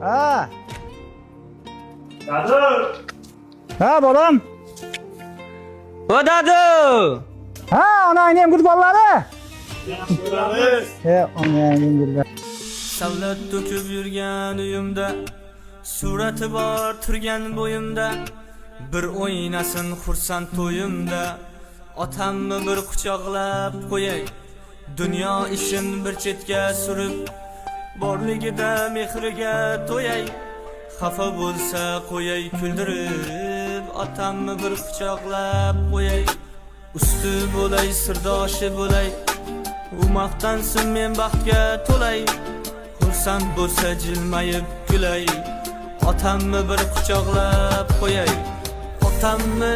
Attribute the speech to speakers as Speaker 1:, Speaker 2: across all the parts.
Speaker 1: Ha.
Speaker 2: Dadu.
Speaker 1: Ha bolam.
Speaker 3: O dadu.
Speaker 1: Ha, onang ham kutib ollari.
Speaker 2: Yaxshi.
Speaker 1: He, onang yurgan.
Speaker 3: Savlat to'kib yurgan uyimda, surati bor turgan bo'yimda, bir o'ynasin xursand to'yimda, otamni bir quchoqlab qo'yay, dunyo ishin bir chetga surib, borligida mehriga to'yay, xafa bo'lsa qo'yay kuldirib, otamni bir quchoqlab qo'yay, usti bo'lay sirdoshi bo'lay, u maqtansin men baxtga to'lay, xursand bo'lsa jilmayib kulay, otamni bir quchoqlab qo'yay, otamni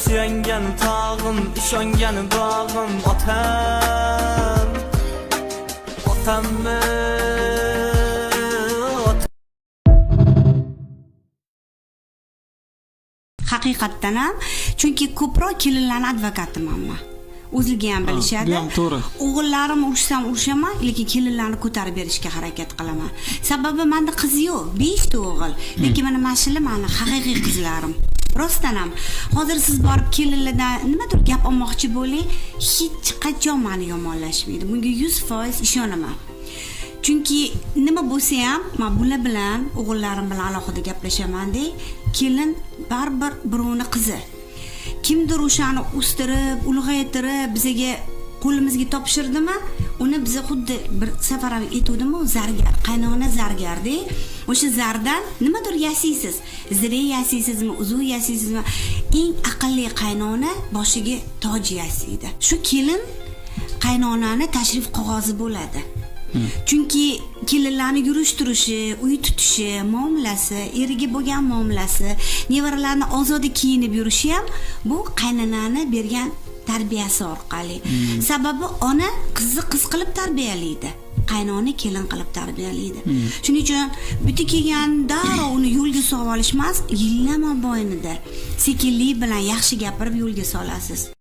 Speaker 3: suyangan tog'im, ishongan bog'im, otamni
Speaker 4: Haqiqatdan ham, chunki ko'proq kelinlarning advokatimanman. O'zligi ham bilishadi.
Speaker 5: To'g'ri.
Speaker 4: O'g'illarim urushsam urushaman, lekin kelinlarni ko'tarib berishga harakat qilaman. Sababi menda qiz yo'q, 5 ta o'g'il. Lekin mana shular meni haqiqiy qizlarim. Rostdan ham hozir siz borib kelinlardan nimadir gap olmoqchi bo'ling, hech qachon meni yomonlashmaydi. Bunga 100% ishonaman. Chunki nima bo'lsa ham, men bular bilan, o'g'illarim bilan alohida gaplashaman-da, kelin baribir birovning qizi. Kimdir o'shani o'stirib, ulg'aytirib bizga qo'limizga topshirdimi, uni biz xuddi bir safar aytuvdim-ku, zargar, qaynona zargarda. O'sha zardan nimadir yasaysiz. Zire yasaysizmi, uzuv yasaysizmi? Eng aqlli qaynona boshiga toj yasaydi. Shu kelin qaynonani tashrif qog'ozi bo'ladi. Chunki kelinlarni yurishtirishi, uy tutishi, muomalasi, eriga bo'lgan muomalasi, nevaralarni ozodi kiyinib yurishi ham bu qaynonani bergan tarbiyasi orqali. Sababi ona qizni qiz qilib tarbiyalaydi, qaynona kelin qilib tarbiyalaydi. Shuning uchun bitta kelganda uni yo'lga solib olish emas, yillama mobaynida sekinlik bilan yaxshi gapirib yo'lga solasiz.